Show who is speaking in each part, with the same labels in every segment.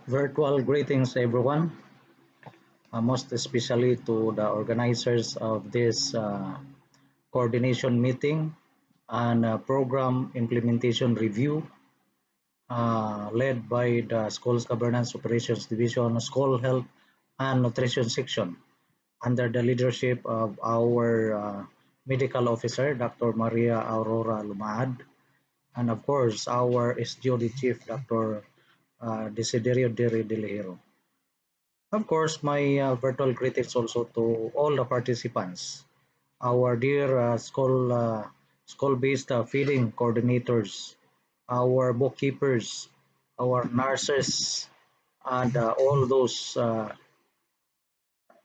Speaker 1: Virtual greetings, everyone, most especially to the organizers of this coordination meeting and program implementation review led by the School's Governance Operations Division, School Health and Nutrition Section under the leadership of our medical officer, Dr. Maria Aurora Lumad, and of course, our SGOD Chief, Dr. Desiderio Diri Delihero. Of course, my virtual greetings also to all the participants, our dear school-based feeding coordinators, our bookkeepers, our nurses, and all those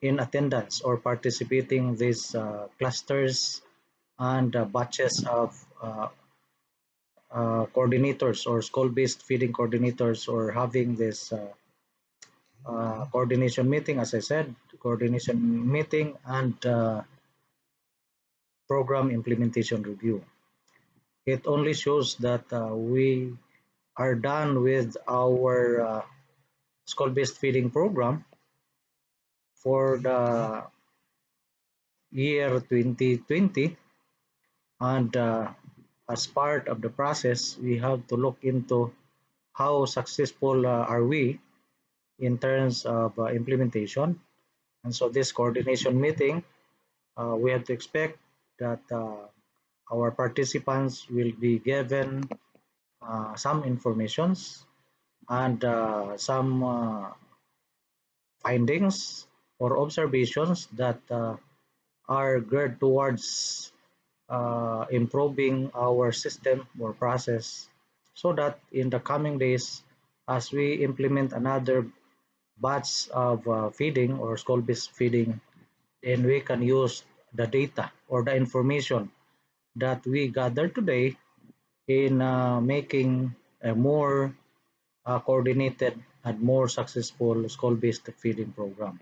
Speaker 1: in attendance or participating these clusters and batches of coordinators or school-based feeding coordinators or having this coordination meeting, as I said, coordination meeting and program implementation review. It only shows that we are done with our school-based feeding program for the year 2020, and as part of the process, we have to look into how successful are we in terms of implementation. And so this coordination meeting, we have to expect that our participants will be given some informations and some findings or observations that are geared towards improving our system or process so that in the coming days, as we implement another batch of feeding or school-based feeding, then we can use the data or the information that we gather today in making a more coordinated and more successful school-based feeding program.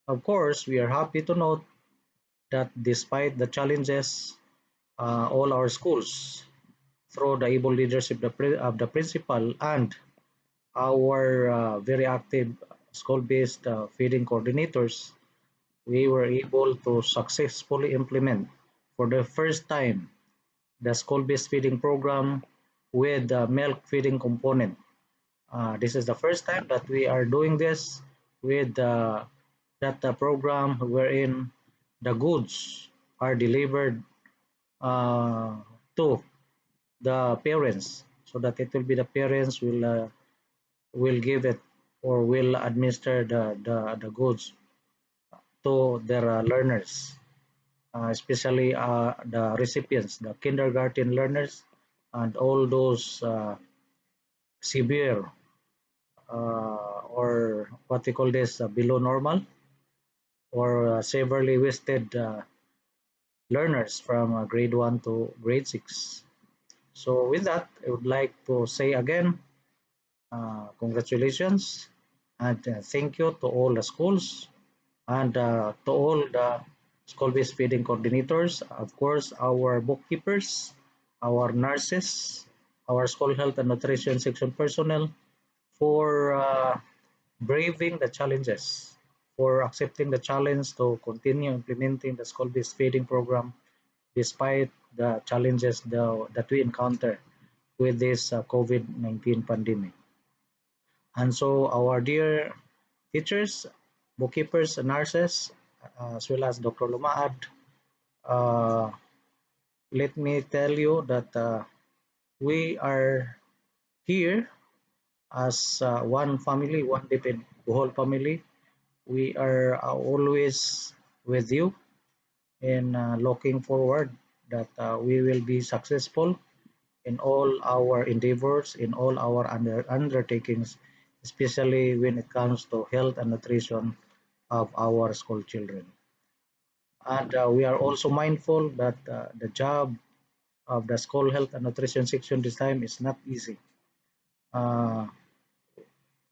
Speaker 1: Of course, we are happy to note that despite the challenges, all our schools, through the able leadership of the principal and our very active school-based feeding coordinators, we were able to successfully implement for the first time the school-based feeding program with the milk feeding component. This is the first time that we are doing this with that program wherein the goods are delivered uh, to the parents so that it will be the parents will give it or will administer the goods to their learners, especially the recipients, the kindergarten learners, and all those severe or what we call this below normal or severely wasted learners from grade 1 to grade 6. So with that, I would like to say again, congratulations and thank you to all the schools and to all the school-based feeding coordinators, of course, our bookkeepers, our nurses, our school health and nutrition section personnel for braving the challenges, for accepting the challenge to continue implementing the school-based feeding program despite the challenges that we encounter with this COVID-19 pandemic. And so our dear teachers, bookkeepers, and nurses, as well as Dr. Lumaad, uh, let me tell you that we are here as one family, one Dipid whole family. We are always with you in looking forward that we will be successful in all our endeavors, in all our undertakings, especially when it comes to health and nutrition of our school children. And we are also mindful that the job of the school health and nutrition section this time is not easy. Uh,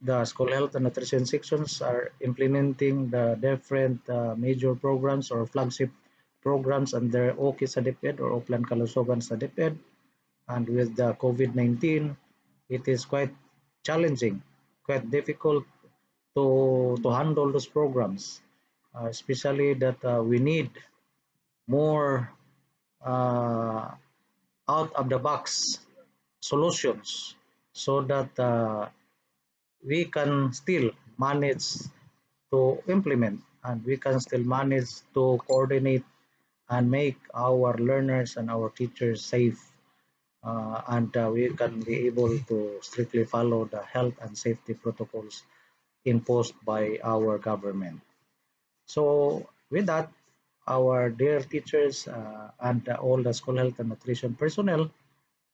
Speaker 1: the school health and nutrition sections are implementing the different major programs or flagship programs under OKI sa DepEd or Oplan Kalusugan sa DepEd. And with the COVID-19, it is quite challenging quite difficult to handle those programs, especially that we need more uh, out of the box solutions so that we can still manage to implement and we can still manage to coordinate and make our learners and our teachers safe, and we can be able to strictly follow the health and safety protocols imposed by our government. So with that, our dear teachers and all the school health and nutrition personnel,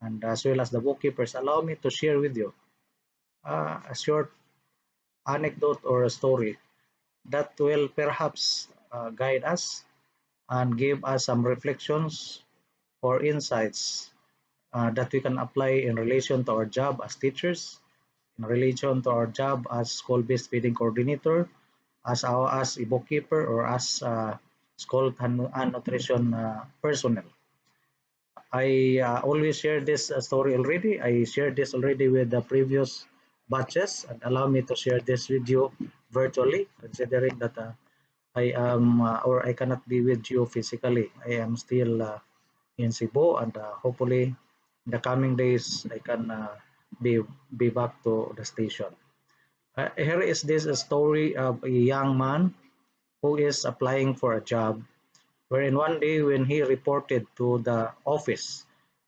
Speaker 1: and as well as the bookkeepers, allow me to share with you a short anecdote or a story that will perhaps guide us and give us some reflections or insights that we can apply in relation to our job as teachers, in relation to our job as school-based feeding coordinator, as a bookkeeper, or as school and nutrition personnel. I always share this story already. I shared this already with the previous batches, and allow me to share this with you virtually, considering that I am or I cannot be with you physically. I am still in Cebu, and hopefully in the coming days I can be back to the station. Here is this story of a young man who is applying for a job, wherein one day when he reported to the office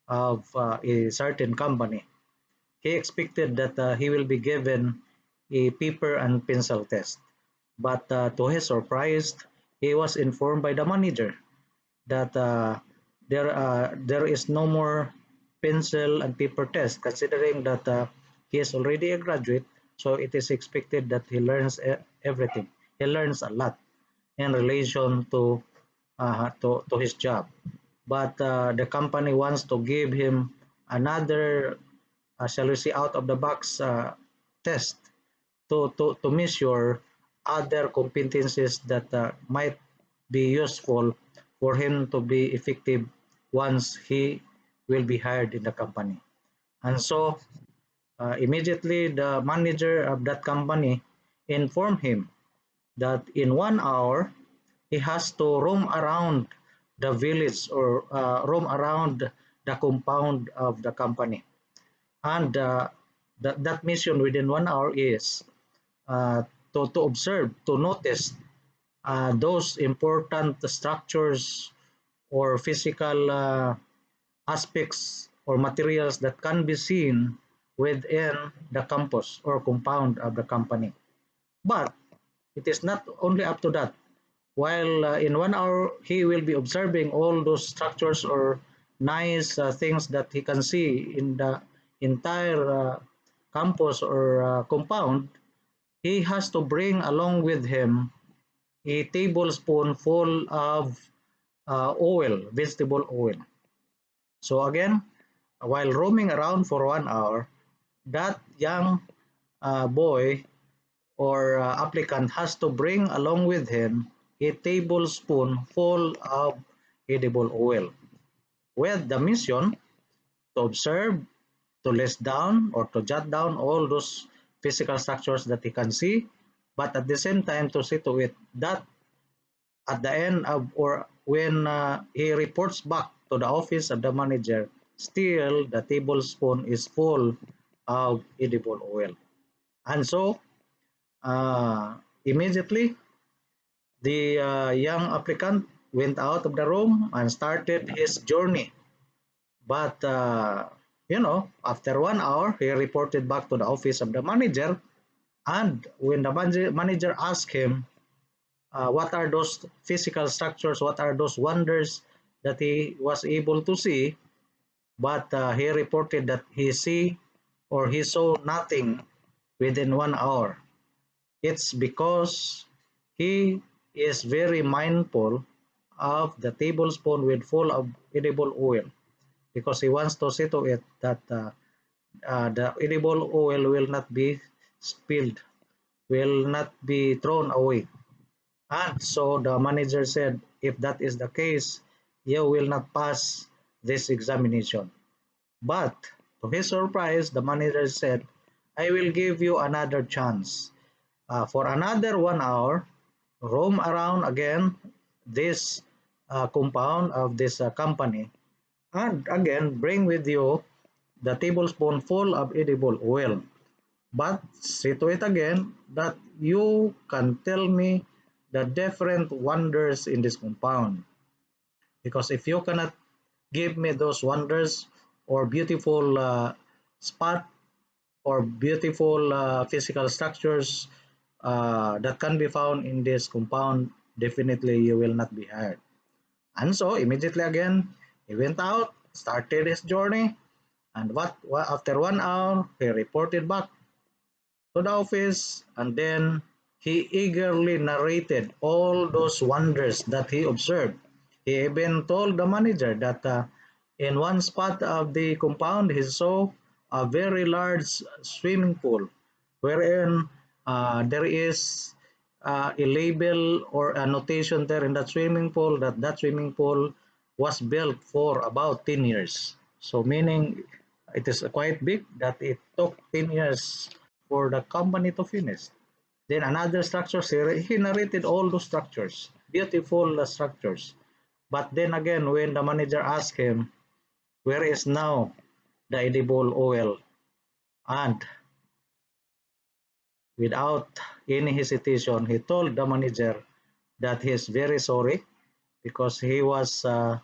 Speaker 1: of a certain company, he expected that he will be given a paper and pencil test. But to his surprise, he was informed by the manager that there is no more pencil and paper test, considering that he is already a graduate. So it is expected that he learns everything. He learns a lot in relation to his job. But the company wants to give him another, shall we say, out of the box test to measure other competencies that might be useful for him to be effective once he will be hired in the company. And so immediately the manager of that company informed him that in 1 hour he has to roam around the village or roam around the compound of the company. And that mission within 1 hour is uh, to observe, to notice those important structures or physical aspects or materials that can be seen within the campus or compound of the company. But it is not only up to that. While in 1 hour, he will be observing all those structures or nice things that he can see in the entire campus or compound. He has to bring along with him a tablespoon full of oil, vegetable oil. So again, while roaming around for 1 hour, that young boy or applicant has to bring along with him a tablespoon full of edible oil with the mission to observe, to list down or to jot down all those physical structures that he can see, but at the same time to see to it that at the end of or when he reports back to the office of the manager, still the tablespoon is full of edible oil. And so immediately the young applicant went out of the room and started his journey. But after 1 hour, he reported back to the office of the manager. And when the manager asked him, what are those physical structures, what are those wonders that he was able to see, but he reported that he saw nothing within 1 hour. It's because he is very mindful of the tablespoon with full of edible oil, because he wants to see to it that the edible oil will not be spilled, will not be thrown away. And so the manager said, if that is the case, you will not pass this examination. But to his surprise, the manager said, I will give you another chance. For another 1 hour, roam around again this compound of this company, and again bring with you the tablespoon full of edible oil. But see to it again that you can tell me the different wonders in this compound. Because if you cannot give me those wonders or beautiful spot or beautiful physical structures that can be found in this compound, definitely you will not be hired. And so immediately again, he went out, started his journey, and after 1 hour, he reported back to the office, and then he eagerly narrated all those wonders that he observed. He even told the manager that in one spot of the compound he saw a very large swimming pool wherein there is a label or a notation there in that swimming pool that that swimming pool was built for about 10 years. So meaning it is quite big that it took 10 years for the company to finish. Then another structure, he narrated all those structures, beautiful structures. But then again, when the manager asked him, where is now the edible oil? And without any hesitation, he told the manager that he is very sorry because he was uh,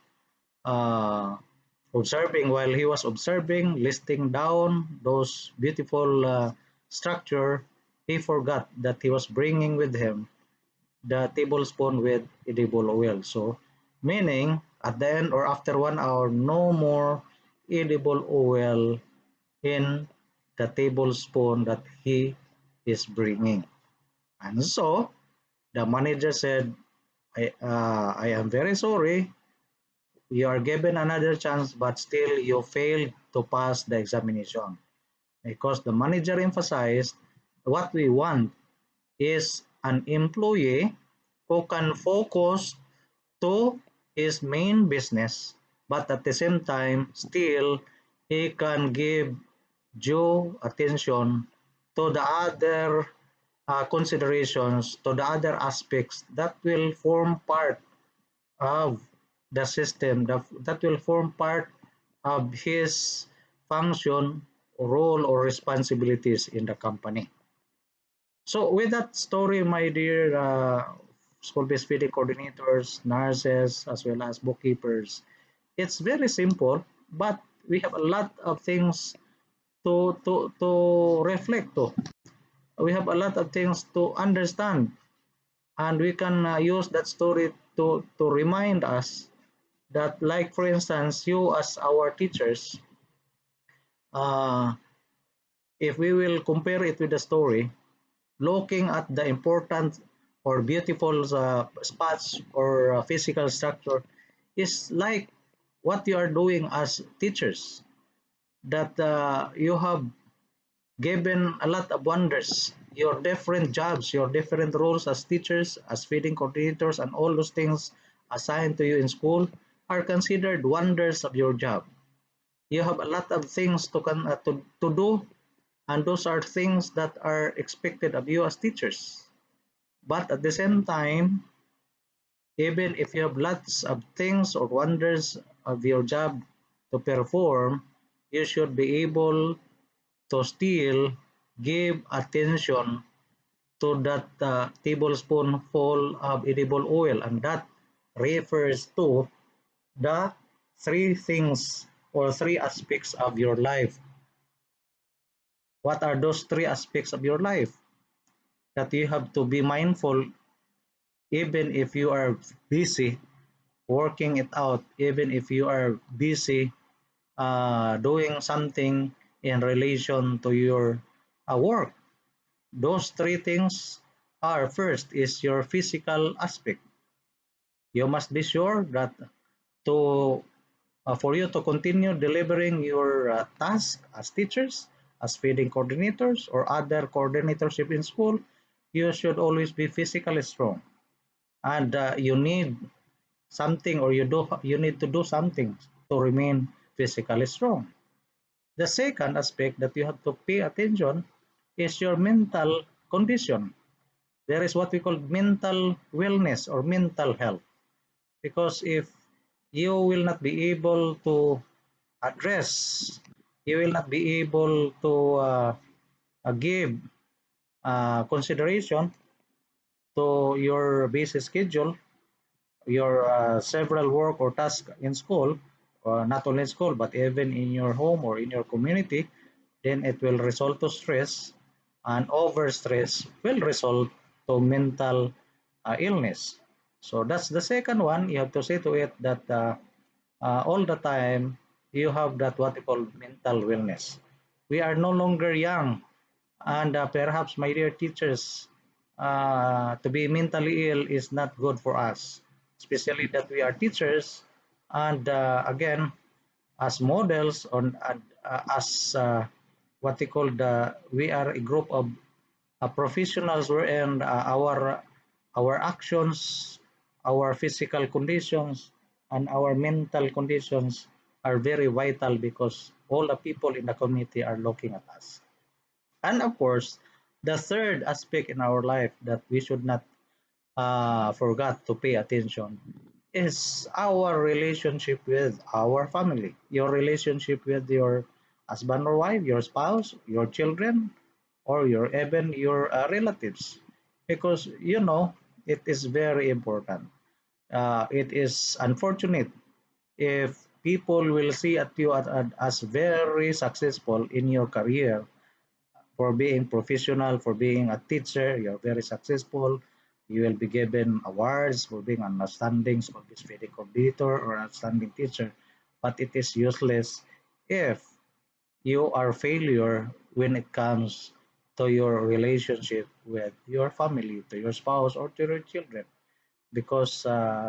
Speaker 1: observing, while he was observing, listing down those beautiful structure, he forgot that he was bringing with him the tablespoon with edible oil. So, meaning at the end or after 1 hour, no more edible oil in the tablespoon that he is bringing. And so, the manager said, I am very sorry. You are given another chance, but still you failed to pass the examination. Because the manager emphasized what we want is an employee who can focus to his main business, but at the same time, still he can give due attention to the other considerations, to the other aspects that will form part of the system, that will form part of his function, role, or responsibilities in the company. So with that story, my dear school-based feeding coordinators, nurses, as well as bookkeepers, it's very simple, but we have a lot of things to reflect to. We have a lot of things to understand, and we can use that story to remind us that, like for instance, you as our teachers, uh, if we will compare it with the story, looking at the important or beautiful spots or physical structure is like what you are doing as teachers, that you have given a lot of wonders, your different jobs, your different roles as teachers, as feeding coordinators, and all those things assigned to you in school are considered wonders of your job. You have a lot of things to do, and those are things that are expected of you as teachers. But at the same time, even if you have lots of things or wonders of your job to perform, you should be able to still give attention to that tablespoon full of edible oil, and that refers to the three things or three aspects of your life. What are those three aspects of your life that you have to be mindful, even if you are busy working it out, even if you are busy doing something in relation to your work? Those three things are: first is your physical aspect. You must be sure that to for you to continue delivering your task as teachers, as feeding coordinators, or other coordinatorship in school, you should always be physically strong, and you need something, or you need to do something to remain physically strong. The second aspect that you have to pay attention is your mental condition. There is what we call mental wellness or mental health. Because if you will not be able to address, you will not be able to give consideration to your busy schedule, your several work or tasks in school, not only in school, but even in your home or in your community, then it will result to stress, and over stress will result to mental illness. So that's the second one. You have to see to it that all the time you have that what we call mental wellness. We are no longer young, and perhaps my dear teachers, to be mentally ill is not good for us, especially that we are teachers, and again, as models on as what they call the we are a group of professionals wherein our actions, our physical conditions, and our mental conditions are very vital because all the people in the community are looking at us. And of course, the third aspect in our life that we should not forgot to pay attention is our relationship with our family, your relationship with your husband or wife, your spouse, your children, or your even your relatives, because it is very important. It is unfortunate if people will see at you as very successful in your career for being professional, for being a teacher. You're very successful. You will be given awards for being an outstanding school feeding coordinator or outstanding teacher. But it is useless if you are failure when it comes to your relationship with your family, to your spouse, or to your children. Because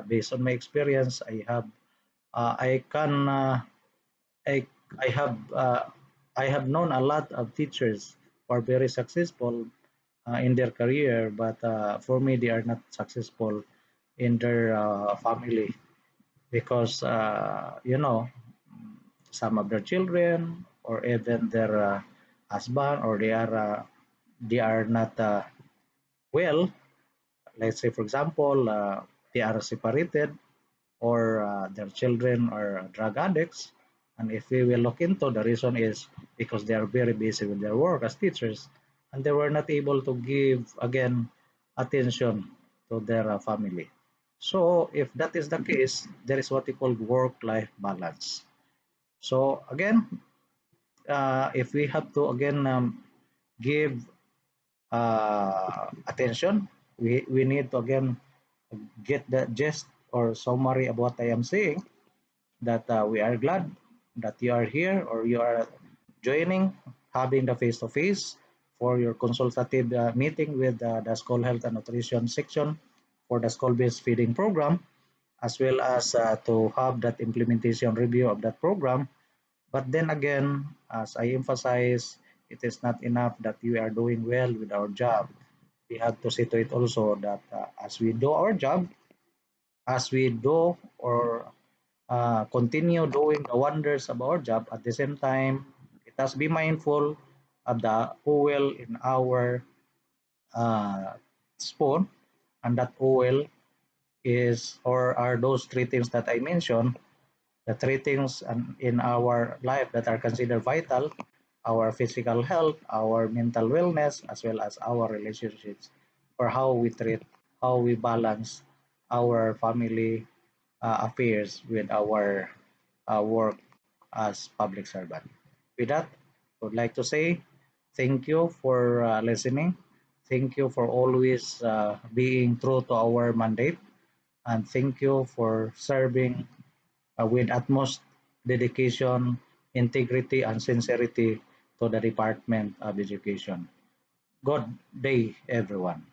Speaker 1: based on my experience, I can I I have I have known a lot of teachers who are very successful in their career, but for me, they are not successful in their family because some of their children or even their husband, or they are not well. Let's say, for example, they are separated, or their children are drug addicts. And if we will look into, the reason is because they are very busy with their work as teachers, and they were not able to give again attention to their family. So if that is the case, there is what we call work-life balance. So again, if we have to again give attention, we need to again get the gist or summary of what I am saying, that we are glad that you are here, or you are joining, having the face-to-face for your consultative meeting with the school health and nutrition section for the school-based feeding program, as well as to have that implementation review of that program. But then again, as I emphasize, it is not enough that we are doing well with our job. We have to see to it also that as we do our job, as we do or continue doing the wonders of our job, at the same time, let us be mindful of the oil in our uh, spoon, and that oil is or are those three things that I mentioned, the three things in our life that are considered vital: our physical health, our mental wellness, as well as our relationships, or how we treat, how we balance our family affairs with our work as public servant. With that, I would like to say thank you for listening. Thank you for always being true to our mandate, and thank you for serving with utmost dedication, integrity, and sincerity to the Department of Education. Good day, everyone.